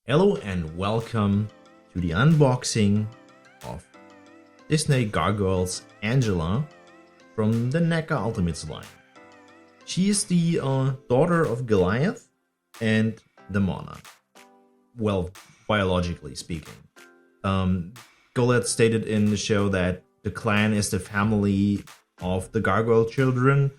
Hello and welcome to the unboxing of Disney Gargoyles Angela from the Neca Ultimates line. She is the daughter of Goliath and Demona. Well, biologically speaking. Goliath stated in the show that the clan is the family of the Gargoyle children.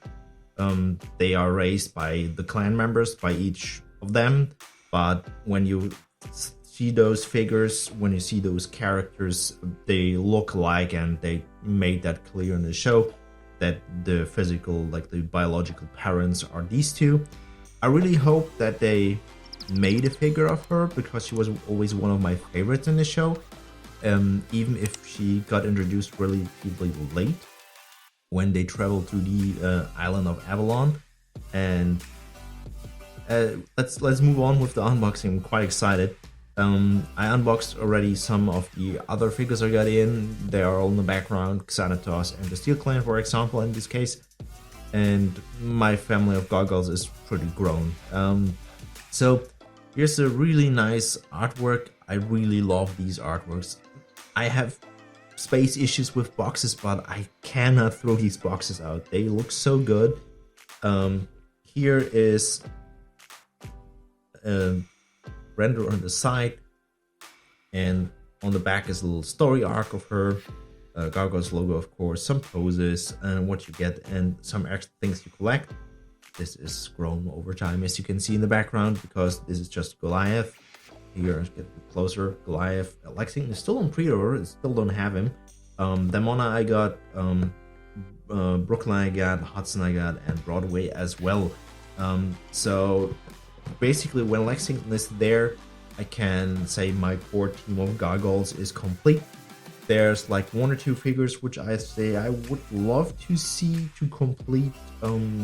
They are raised by the clan members, by each of them. But when you see those figures, when you see those characters, they look alike, and they made that clear in the show that the physical, like the biological parents are these two. I really hope that they made a figure of her, because she was always one of my favorites in the show, even if she got introduced relatively late when they traveled to the island of Avalon. And let's move on with the unboxing. I'm quite excited. I unboxed already some of the other figures I got in. They are all in the background, Xanatos and the Steel Clan, for example, in this case. And my family of gargoyles is pretty grown. So here's a really nice artwork. I really love these artworks. I have space issues with boxes, but I cannot throw these boxes out. They look so good. Here is render on the side, and on the back is a little story arc of her, Gargoyles logo, of course, some poses and what you get, and some extra things you collect. This is grown over time, as you can see in the background, because this is just Goliath. Here, get closer. Goliath. Lexington is still on pre-order. Still don't have him. Demona I got, Brooklyn I got, Hudson I got, and Broadway as well. So basically, when Lexington is there, I can say my core team of gargoyles is complete. There's like one or two figures which I say I would love to see to complete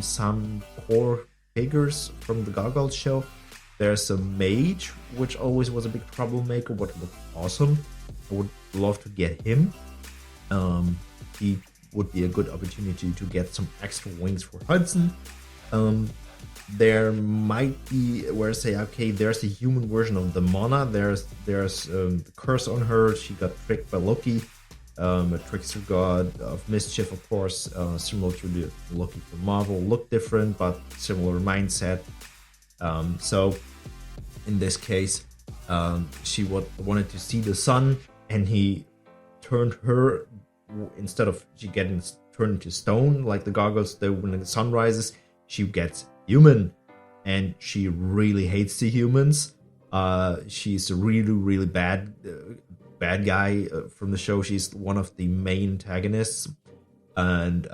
some core figures from the Gargoyles show. There's a mage, which always was a big troublemaker, but looked awesome. I would love to get him. He would be a good opportunity to get some extra wings for Hudson. There might be where I say, okay, there's the human version of Demona. There's the curse on her. She got tricked by Loki, a trickster god of mischief, of course, similar to the Loki from Marvel. Look different, but similar mindset. So in this case, she wanted to see the sun, and he turned her, instead of she getting turned into stone like the gargoyles do when the sun rises, she gets human, and she really hates the humans. She's a really bad guy from the show. She's one of the main antagonists, and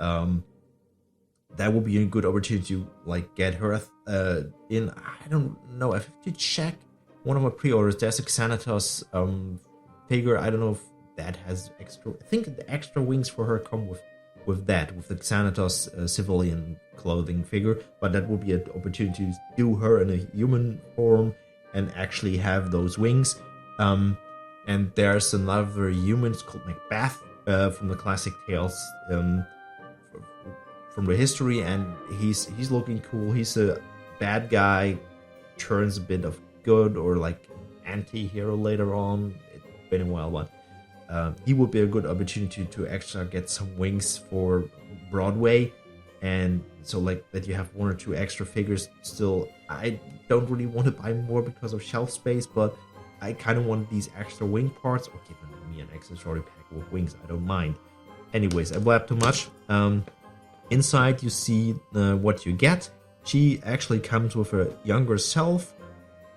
that would be a good opportunity to like get her in. I don't know, I have to check one of my pre-orders. There's a Xanatos figure. I don't know if that has extra. I think the extra wings for her come with the Xanatos civilian clothing figure, but that would be an opportunity to do her in a human form and actually have those wings. And there's another human called Macbeth from the classic tales from the history, and he's looking cool. He's a bad guy, turns a bit of good or like anti-hero later on. It's been a while, but he would be a good opportunity to actually get some wings for Broadway, and so like that you have one or two extra figures. Still, I don't really want to buy more because of shelf space, but I kind of want these extra wing parts, or give me an accessory pack with wings. I don't mind. Anyways, I blabbed too much. Inside you see what you get. She actually comes with a younger self,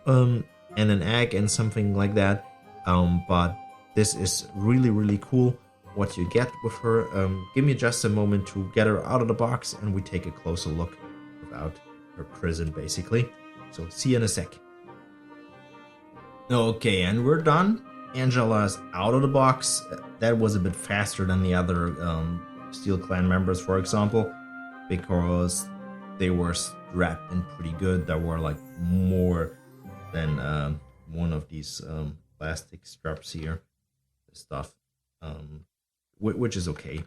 and an egg and something like that. But this is really cool what you get with her. Give me just a moment to get her out of the box, and we take a closer look without her prison, basically. So see you in a sec. Okay, and we're done. Angela's out of the box. That was a bit faster than the other Steel Clan members, for example, because they were strapped in pretty good. There were like more than one of these plastic straps here. Stuff, which is okay.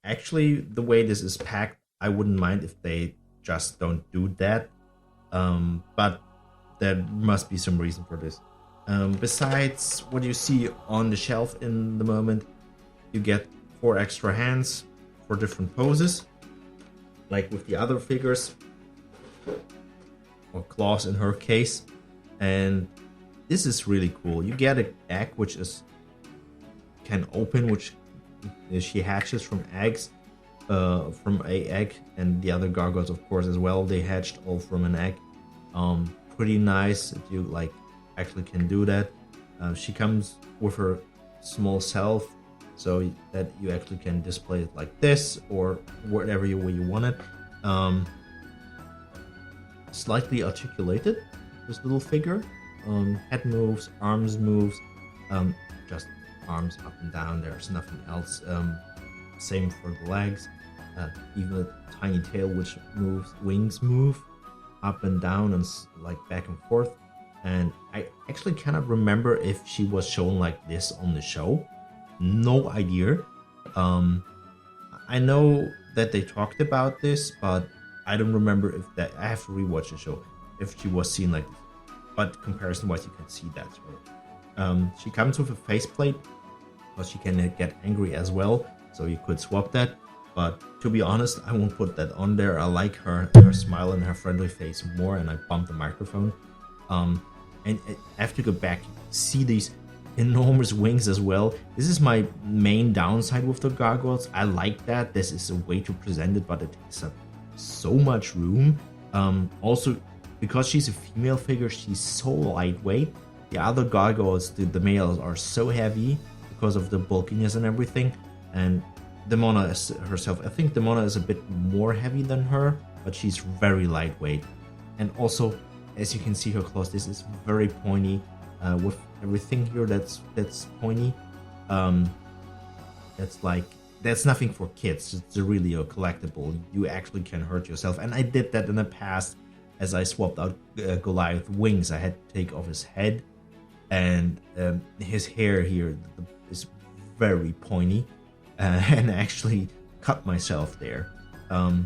Actually, the way this is packed, I wouldn't mind if they just don't do that. But there must be some reason for this. Besides what you see on the shelf in the moment, you get 4 extra hands for different poses, like with the other figures, or claws in her case. And this is really cool. You get an egg which can open, which she hatches from eggs, from a egg, and the other gargoyles, of course, as well. They hatched all from an egg. Pretty nice if you like actually can do that. She comes with her small self, so that you actually can display it like this or whatever way you want it. Slightly articulated, this little figure. Head moves, arms moves, just arms up and down. There's nothing else. Same for the legs. Even a tiny tail which moves. Wings move up and down and like back and forth. And I actually cannot remember if she was shown like this on the show. No idea. I know that they talked about this, but I don't remember if that. I have to rewatch the show if she was seen like this. But comparison-wise, you can see that. She comes with a faceplate, because she can get angry as well, so you could swap that. But to be honest, I won't put that on there. I like her smile and her friendly face more, and I bumped the microphone. And I have to go back, see these enormous wings as well. This is my main downside with the gargoyles. I like that. This is a way to present it, but it takes up so much room. Also, because she's a female figure, she's so lightweight. The other gargoyles, the males, are so heavy because of the bulkiness and everything. And Demona herself, I think Demona is a bit more heavy than her, but she's very lightweight. And also, as you can see her claws, this is very pointy. With everything here that's pointy. That's nothing for kids. It's really a collectible. You actually can hurt yourself. And I did that in the past. As I swapped out Goliath wings, I had to take off his head, and his hair here is very pointy, and I actually cut myself there. Her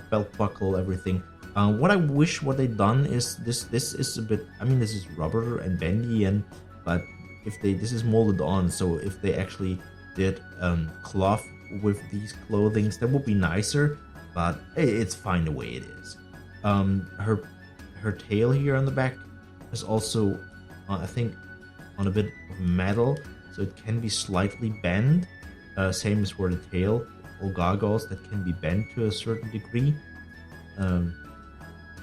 belt buckle, everything. What I wish what they done is this is a bit. I mean, this is rubber and bendy, but if this is molded on, so if they actually did cloth with these clothings, that would be nicer. But it's fine the way it is. Her tail here on the back is also, I think, on a bit of metal, so it can be slightly bent. Same as for the tail. All gargoyles that can be bent to a certain degree.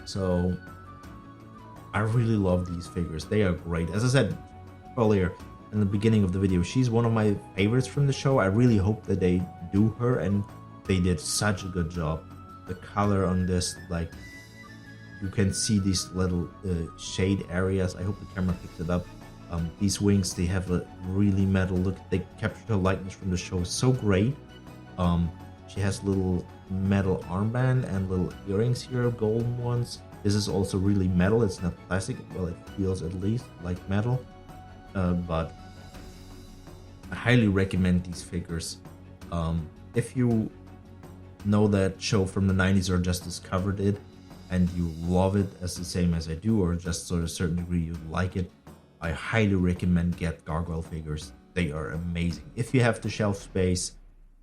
So I really love these figures. They are great. As I said earlier in the beginning of the video, she's one of my favorites from the show. I really hope that they do her, and they did such a good job. The color on this, like, you can see these little shade areas. I hope the camera picks it up. These wings, they have a really metal look. They captured her likeness from the show so great. She has little metal armband and little earrings here, golden ones. This is also really metal. It's not plastic. Well, it feels at least like metal. But I highly recommend these figures. If you know that show from the 90s or just discovered it and you love it as the same as I do, or just to a certain degree you like it, I highly recommend get gargoyle figures. They are amazing. If you have the shelf space,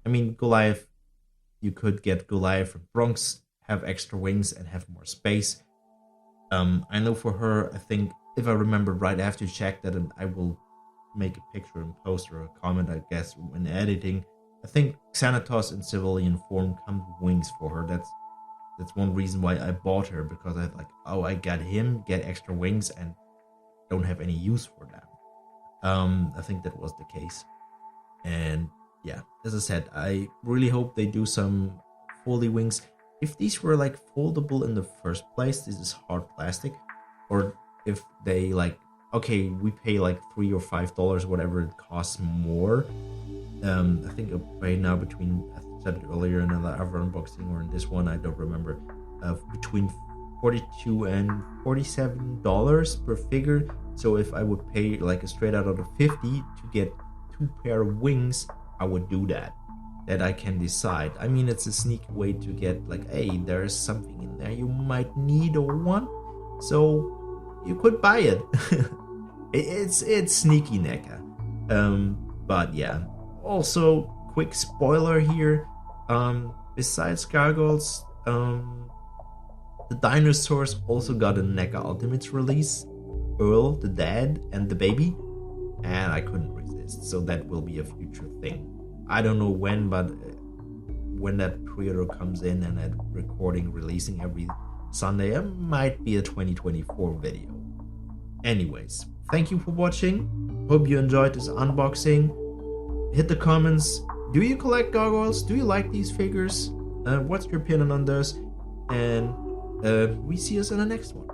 I mean, Goliath, you could get Goliath or Bronx, have extra wings and have more space. I know for her, I think, if I remember right, I have to check that, and I will make a picture and post or a comment, I guess, when editing. I think Xanatos in civilian form come with wings for her. That's one reason why I bought her, because I like, oh, I got him, get extra wings, and don't have any use for them. I think that was the case. And yeah, as I said, I really hope they do some foldy wings. If these were like foldable in the first place, this is hard plastic, or if they like, okay, we pay like $3 or $5, whatever it costs more. I think right now between, I said it earlier in another unboxing or in this one, I don't remember, between $42 and $47 per figure. So if I would pay like a straight out of the 50 to get 2 pair of wings, I would do that. That I can decide. I mean, it's a sneaky way to get like, hey, there's something in there you might need or want. So you could buy it. It's sneaky Neca. But yeah. Also, quick spoiler here. Besides Gargoyles, the dinosaurs also got a Neca Ultimates release. Earl, the dad, and the baby. And I couldn't resist. So that will be a future thing. I don't know when, but when that pre-order comes in and that recording releasing every Sunday, it might be a 2024 video. Anyways, thank you for watching. Hope you enjoyed this unboxing. Hit the comments. Do you collect gargoyles? Do you like these figures? What's your opinion on those? And we see us in the next one.